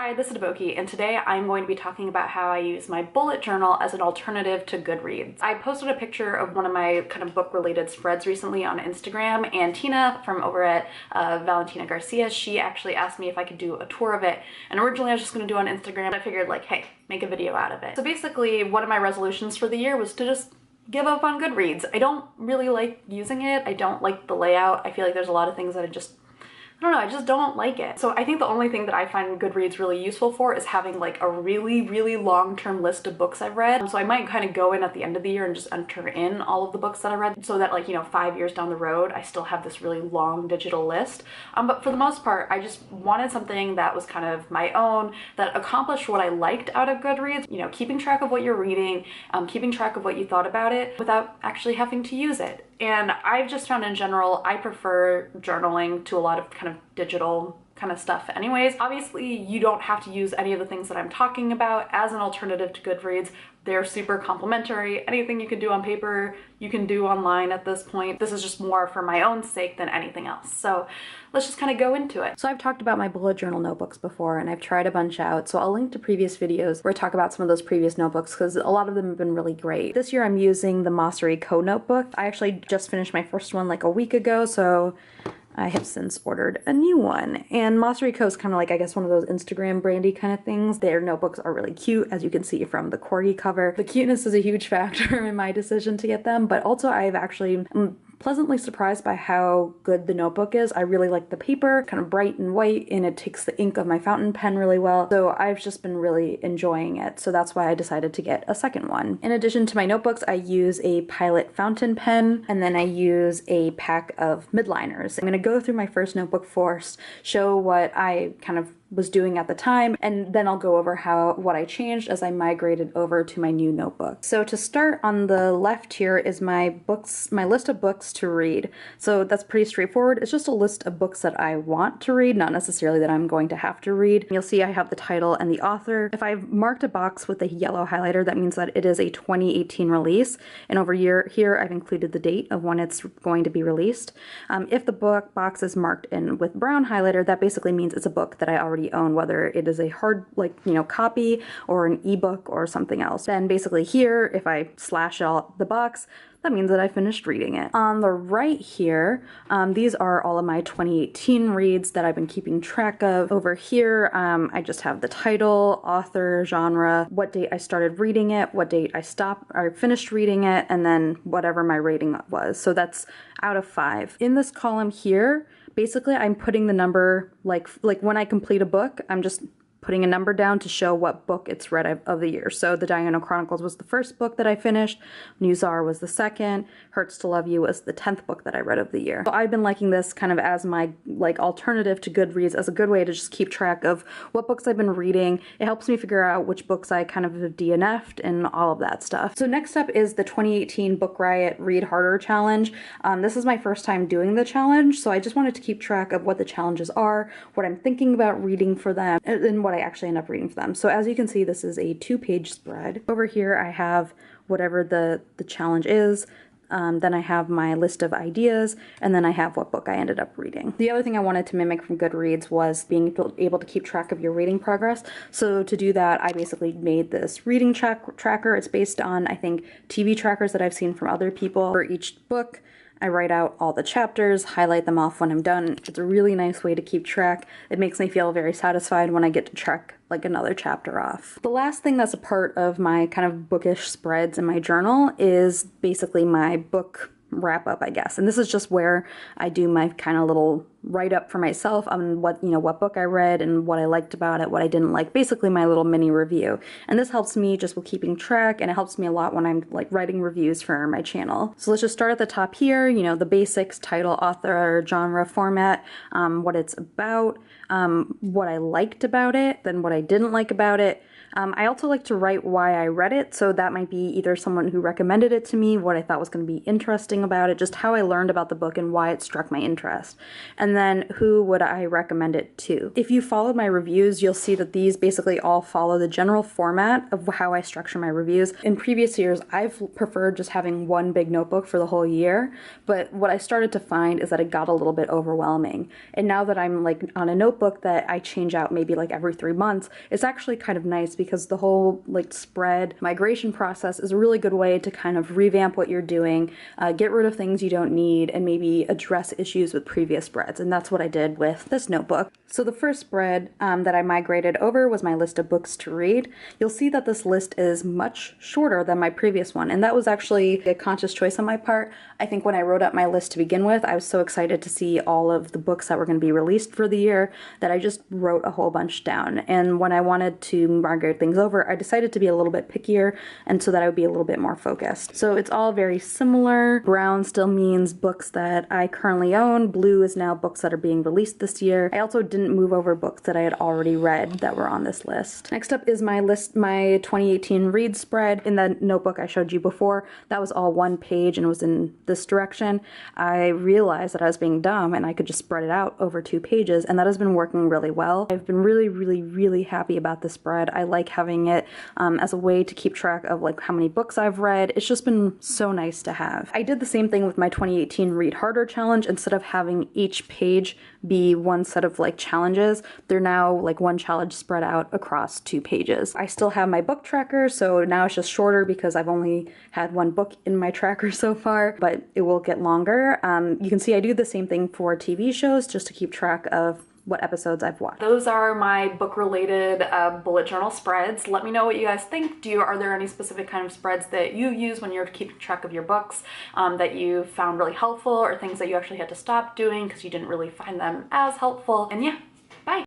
Hi, this is Deboki, and today I'm going to be talking about how I use my bullet journal as an alternative to Goodreads. I posted a picture of one of my kind of book-related spreads recently on Instagram, and Tina from over at Valentina Garcia, she actually asked me if I could do a tour of it, and originally I was just going to do it on Instagram. I figured like, hey, make a video out of it. So basically, one of my resolutions for the year was to just give up on Goodreads. I don't really like using it. I don't like the layout. I feel like there's a lot of things that I don't know, I just don't like it. So I think the only thing that I find Goodreads really useful for is having like a really long-term list of books I've read. So I might kind of go in at the end of the year and just enter in all of the books that I read so that, like, you know, 5 years down the road, I still have this really long digital list. But for the most part, I just wanted something that was kind of my own, that accomplished what I liked out of Goodreads. You know, keeping track of what you're reading, keeping track of what you thought about it without actually having to use it. And I've just found in general, I prefer journaling to a lot of kind of digital kind of stuff anyways. Obviously, you don't have to use any of the things that I'm talking about as an alternative to Goodreads. They're super complimentary. Anything you can do on paper, you can do online at this point. This is just more for my own sake than anything else. So let's just kind of go into it. So I've talked about my bullet journal notebooks before, and I've tried a bunch out. So I'll link to previous videos where I talk about some of those previous notebooks because a lot of them have been really great. This year I'm using the Mossery Co notebook. I actually just finished my first one like a week ago, so I have since ordered a new one. And Mossery Co is kind of like, I guess, one of those Instagram brandy kind of things. Their notebooks are really cute, as you can see from the corgi cover. The cuteness is a huge factor in my decision to get them, but also I've actually pleasantly surprised by how good the notebook is. I really like the paper, kind of bright and white, and it takes the ink of my fountain pen really well. So I've just been really enjoying it. So that's why I decided to get a second one. In addition to my notebooks, I use a Pilot fountain pen, and then I use a pack of Midliners. I'm gonna go through my first notebook first, show what I kind of was doing at the time, and then I'll go over what I changed as I migrated over to my new notebook. So to start, on the left here is my list of books to read. So that's pretty straightforward. It's just a list of books that I want to read, not necessarily that I'm going to have to read. You'll see I have the title and the author. If I've marked a box with a yellow highlighter, that means that it is a 2018 release, and over here I've included the date of when it's going to be released. If the book box is marked in with brown highlighter, that basically means it's a book that I already own, whether it is a hard, like, you know, copy or an ebook or something else. Then basically here, if I slash out the box, that means that I finished reading it. On the right here, these are all of my 2018 reads that I've been keeping track of. Over here, I just have the title, author, genre, what date I started reading it, what date I finished reading it, and then whatever my rating was. So that's out of 5. In this column here, basically I'm putting the number, like when I complete a book, I'm just putting a number down to show what book it's read of the year. So the Diana Chronicles was the first book that I finished, New Czar was the second, Hurts to Love You was the 10th book that I read of the year. So I've been liking this kind of as my like alternative to Goodreads, as a good way to just keep track of what books I've been reading. It helps me figure out which books I kind of have DNF'd and all of that stuff. So next up is the 2018 Book Riot Read Harder Challenge. This is my first time doing the challenge, so I just wanted to keep track of what the challenges are, what I'm thinking about reading for them, and what I actually end up reading for them. So as you can see, this is a 2-page spread. Over here I have whatever the challenge is, then I have my list of ideas, and then I have what book I ended up reading. The other thing I wanted to mimic from Goodreads was being able to keep track of your reading progress. So to do that, I basically made this reading tracker. It's based on, I think, TV trackers that I've seen from other people. For each book, I write out all the chapters, highlight them off when I'm done. It's a really nice way to keep track. It makes me feel very satisfied when I get to check like another chapter off. The last thing that's a part of my kind of bookish spreads in my journal is basically my book wrap up, I guess. And this is just where I do my kind of little write up for myself on what book I read and what I liked about it, what I didn't like, basically my little mini review. And this helps me just with keeping track, and it helps me a lot when I'm like writing reviews for my channel. So let's just start at the top here, you know, the basics: title, author, genre, format, what it's about, what I liked about it, then what I didn't like about it. I also like to write why I read it, so that might be either someone who recommended it to me, what I thought was going to be interesting about it, just how I learned about the book and why it struck my interest. And and then who would I recommend it to. If you followed my reviews, you'll see that these basically all follow the general format of how I structure my reviews. In previous years, I've preferred just having one big notebook for the whole year, but what I started to find is that it got a little bit overwhelming. And now that I'm like on a notebook that I change out maybe like every 3 months, it's actually kind of nice because the whole like spread migration process is a really good way to kind of revamp what you're doing, get rid of things you don't need, and maybe address issues with previous spreads. And that's what I did with this notebook. So the first spread that I migrated over was my list of books to read. You'll see that this list is much shorter than my previous one, and that was actually a conscious choice on my part. I think when I wrote up my list to begin with, I was so excited to see all of the books that were going to be released for the year that I just wrote a whole bunch down. And when I wanted to migrate things over, I decided to be a little bit pickier and so that I would be a little bit more focused. So it's all very similar. Brown still means books that I currently own. Blue is now books that are being released this year. I also didn't move over books that I had already read that were on this list. Next up is my list, my 2018 read spread. In the notebook I showed you before, that was all one page and it was in this direction. I realized that I was being dumb and I could just spread it out over 2 pages, and that has been working really well. I've been really happy about this spread. I like having it as a way to keep track of like how many books I've read. It's just been so nice to have. I did the same thing with my 2018 Read Harder challenge. Instead of having each page be one set of like challenges, they're now like one challenge spread out across 2 pages. I still have my book tracker, so now it's just shorter because I've only had one book in my tracker so far, but it will get longer. You can see I do the same thing for TV shows just to keep track of what episodes I've watched. Those are my book-related bullet journal spreads. Let me know what you guys think. Are there any specific kind of spreads that you use when you're keeping track of your books that you found really helpful, or things that you actually had to stop doing because you didn't really find them as helpful? And yeah,